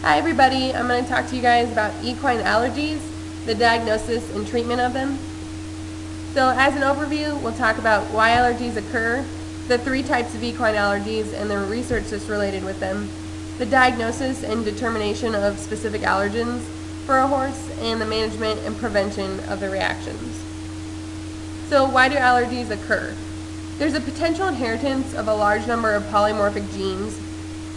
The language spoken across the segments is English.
Hi everybody, I'm going to talk to you guys about equine allergies, the diagnosis and treatment of them. So as an overview, we'll talk about why allergies occur, the 3 types of equine allergies and the research that's related with them, the diagnosis and determination of specific allergens for a horse, and the management and prevention of the reactions. So why do allergies occur? There's a potential inheritance of a large number of polymorphic genes,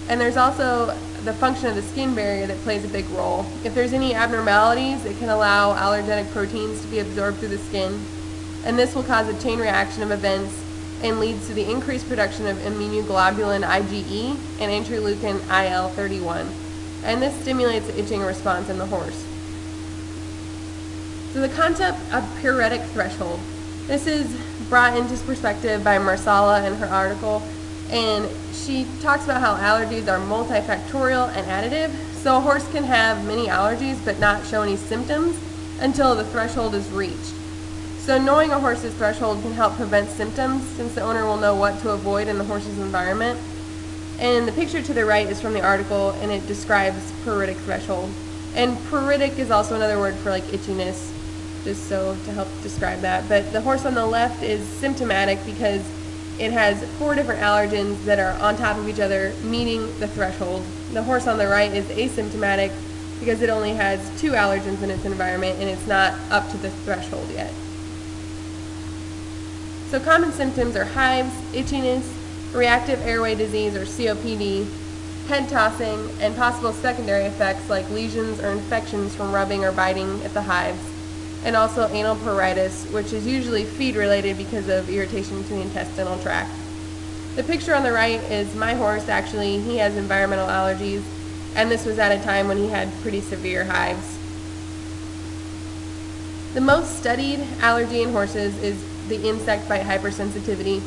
and there's also the function of the skin barrier that plays a big role. If there's any abnormalities, it can allow allergenic proteins to be absorbed through the skin, and this will cause a chain reaction of events and leads to the increased production of immunoglobulin IgE and interleukin IL-31, and this stimulates the itching response in the horse. So the concept of pruritic threshold. This is brought into perspective by Marsala in her article, and she talks about how allergies are multifactorial and additive. So a horse can have many allergies but not show any symptoms until the threshold is reached. So knowing a horse's threshold can help prevent symptoms, since the owner will know what to avoid in the horse's environment. And the picture to the right is from the article, and it describes pruritic threshold. And pruritic is also another word for like itchiness, just so to help describe that. But the horse on the left is symptomatic because it has 4 different allergens that are on top of each other, meeting the threshold. The horse on the right is asymptomatic because it only has 2 allergens in its environment and it's not up to the threshold yet. So common symptoms are hives, itchiness, reactive airway disease or COPD, head tossing, and possible secondary effects like lesions or infections from rubbing or biting at the hives, and also anal pruritus, which is usually feed related because of irritation to the intestinal tract. The picture on the right is my horse. Actually, he has environmental allergies, and this was at a time when he had pretty severe hives. The most studied allergy in horses is the insect bite hypersensitivity.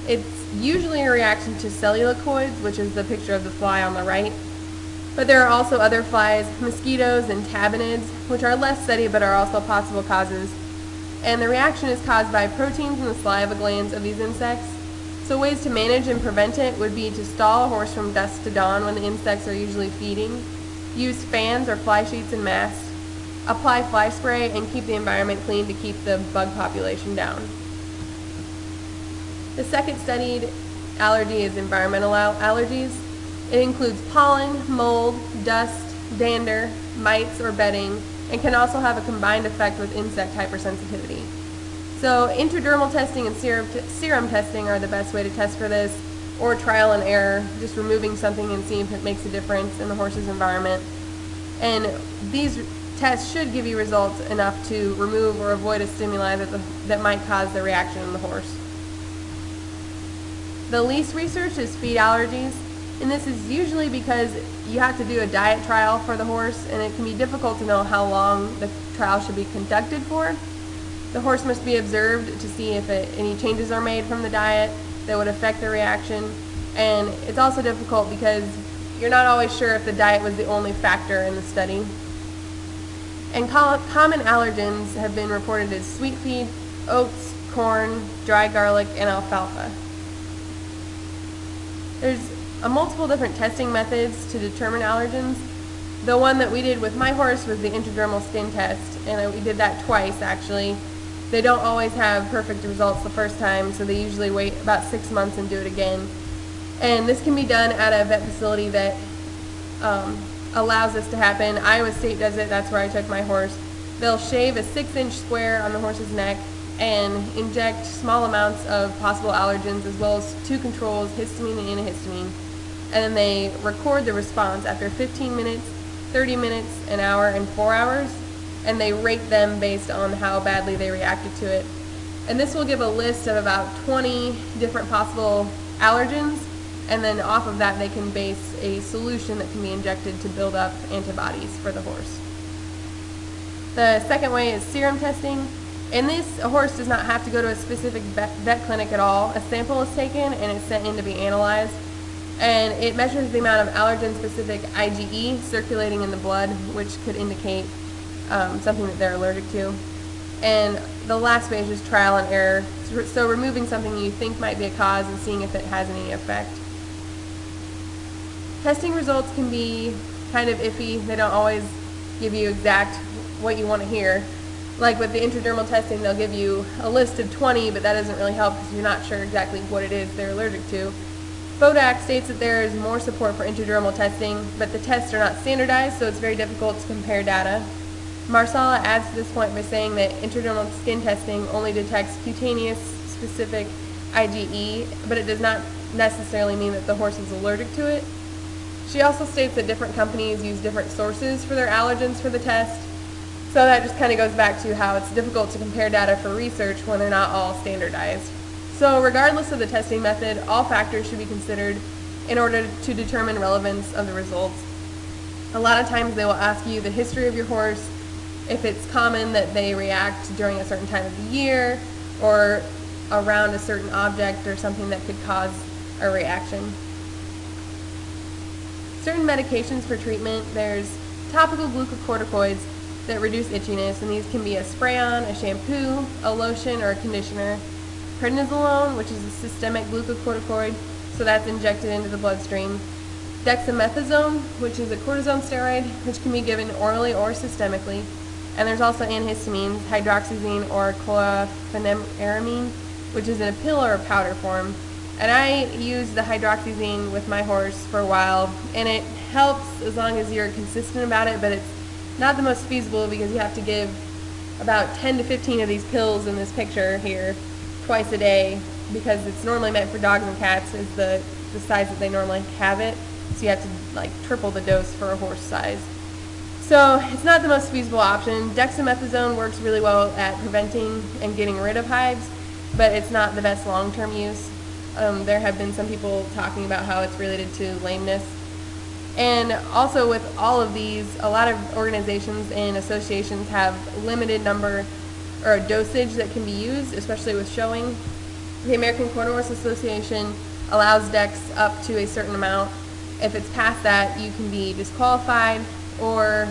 It's usually a reaction to cellulocoids, which is the picture of the fly on the right. But there are also other flies, mosquitoes and tabanids, which are less studied but are also possible causes. And the reaction is caused by proteins in the saliva glands of these insects. So ways to manage and prevent it would be to stall a horse from dusk to dawn when the insects are usually feeding, use fans or fly sheets and masks, apply fly spray, and keep the environment clean to keep the bug population down. The second studied allergy is environmental allergies. It includes pollen, mold, dust, dander, mites, or bedding, and can also have a combined effect with insect hypersensitivity. So intradermal testing and serum testing are the best way to test for this, or trial and error, just removing something and seeing if it makes a difference in the horse's environment. And these tests should give you results enough to remove or avoid a stimuli that might cause the reaction in the horse. The least research is feed allergies. And this is usually because you have to do a diet trial for the horse, and it can be difficult to know how long the trial should be conducted for. The horse must be observed to see if any changes are made from the diet that would affect the reaction. And it's also difficult because you're not always sure if the diet was the only factor in the study. And common allergens have been reported as sweet feed, oats, corn, dry garlic, and alfalfa. There's multiple different testing methods to determine allergens. The one that we did with my horse was the intradermal skin test, and we did that twice actually. They don't always have perfect results the first time, so they usually wait about 6 months and do it again. And this can be done at a vet facility that allows this to happen. Iowa State does it, that's where I took my horse. They'll shave a 6-inch square on the horse's neck and inject small amounts of possible allergens as well as 2 controls, histamine and antihistamine. And then they record the response after 15 minutes, 30 minutes, an hour, and 4 hours, and they rate them based on how badly they reacted to it. And this will give a list of about 20 different possible allergens, and then off of that they can base a solution that can be injected to build up antibodies for the horse. The second way is serum testing. In this, a horse does not have to go to a specific vet clinic at all. A sample is taken and it's sent in to be analyzed. And it measures the amount of allergen-specific IgE circulating in the blood, which could indicate something that they're allergic to. And the last phase is trial and error, so removing something you think might be a cause and seeing if it has any effect. Testing results can be kind of iffy. They don't always give you exact what you want to hear. Like with the intradermal testing, they'll give you a list of 20, but that doesn't really help because you're not sure exactly what it is they're allergic to. FODAC states that there is more support for intradermal testing, but the tests are not standardized, so it's very difficult to compare data. Marsala adds to this point by saying that intradermal skin testing only detects cutaneous specific IgE, but it does not necessarily mean that the horse is allergic to it. She also states that different companies use different sources for their allergens for the test, so that just kind of goes back to how it's difficult to compare data for research when they're not all standardized. So regardless of the testing method, all factors should be considered in order to determine relevance of the results. A lot of times they will ask you the history of your horse, if it's common that they react during a certain time of the year or around a certain object or something that could cause a reaction. Certain medications for treatment, there's topical glucocorticoids that reduce itchiness, and these can be a spray-on, a shampoo, a lotion, or a conditioner. Prednisolone, which is a systemic glucocorticoid, so that's injected into the bloodstream. Dexamethasone, which is a cortisone steroid, which can be given orally or systemically. And there's also antihistamines, hydroxyzine or chlorpheniramine, which is in a pill or a powder form. And I used the hydroxyzine with my horse for a while, and it helps as long as you're consistent about it, but it's not the most feasible because you have to give about 10 to 15 of these pills in this picture here twice a day, because it's normally meant for dogs and cats is the size that they normally have it. So you have to like triple the dose for a horse size. So it's not the most feasible option. Dexamethasone works really well at preventing and getting rid of hives, but it's not the best long-term use. There have been some people talking about how it's related to lameness. And also with all of these, a lot of organizations and associations have limited number or a dosage that can be used, especially with showing. The American Quarter Horse Association allows Dex up to a certain amount. If it's past that, you can be disqualified or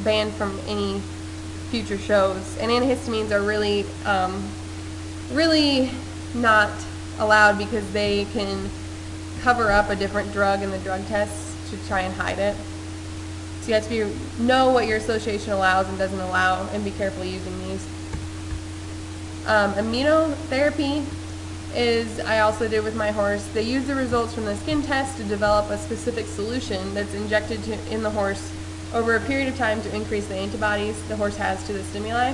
banned from any future shows. And antihistamines are really, really not allowed because they can cover up a different drug in the drug tests to try and hide it. So you have to know what your association allows and doesn't allow, and be careful using these. Immunotherapy is, I also did with my horse. They use the results from the skin test to develop a specific solution that's injected in the horse over a period of time to increase the antibodies the horse has to the stimuli.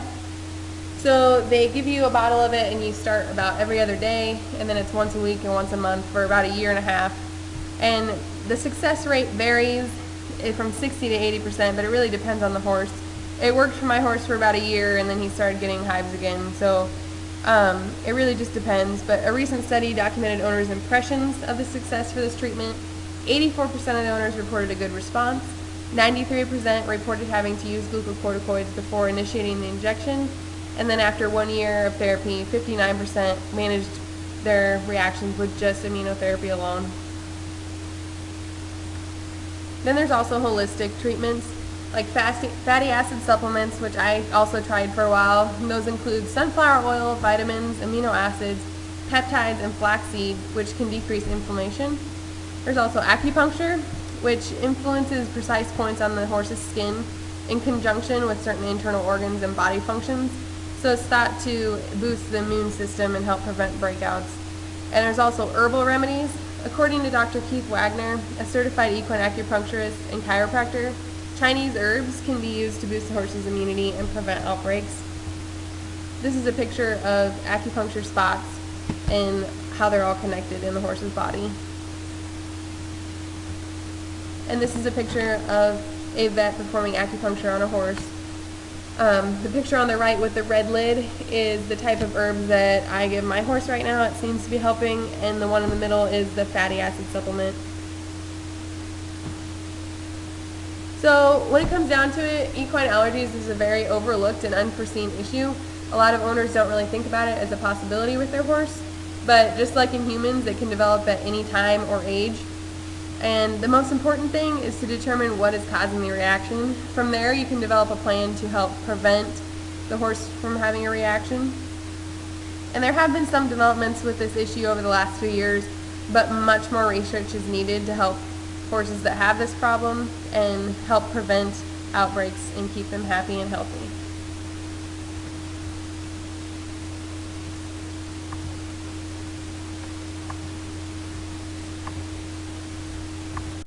So they give you a bottle of it and you start about every other day, and then it's once a week and once a month for about a year and a half. And the success rate varies from 60 to 80%, but it really depends on the horse. It worked for my horse for about a year, and then he started getting hives again. So it really just depends. But a recent study documented owners' impressions of the success for this treatment. 84% of the owners reported a good response. 93% reported having to use glucocorticoids before initiating the injection. And then after 1 year of therapy, 59% managed their reactions with just immunotherapy alone. Then there's also holistic treatments like fatty acid supplements, which I also tried for a while. And those include sunflower oil, vitamins, amino acids, peptides, and flaxseed, which can decrease inflammation. There's also acupuncture, which influences precise points on the horse's skin in conjunction with certain internal organs and body functions. So it's thought to boost the immune system and help prevent breakouts. And there's also herbal remedies. According to Dr. Keith Wagner, a certified equine acupuncturist and chiropractor, Chinese herbs can be used to boost the horse's immunity and prevent outbreaks. This is a picture of acupuncture spots and how they're all connected in the horse's body. And this is a picture of a vet performing acupuncture on a horse. The picture on the right with the red lid is the type of herb that I give my horse right now. It seems to be helping, and the one in the middle is the fatty acid supplement. So when it comes down to it, equine allergies is a very overlooked and unforeseen issue. A lot of owners don't really think about it as a possibility with their horse, but just like in humans, it can develop at any time or age. And the most important thing is to determine what is causing the reaction. From there, you can develop a plan to help prevent the horse from having a reaction. And there have been some developments with this issue over the last few years, but much more research is needed to help horses that have this problem and help prevent outbreaks and keep them happy and healthy.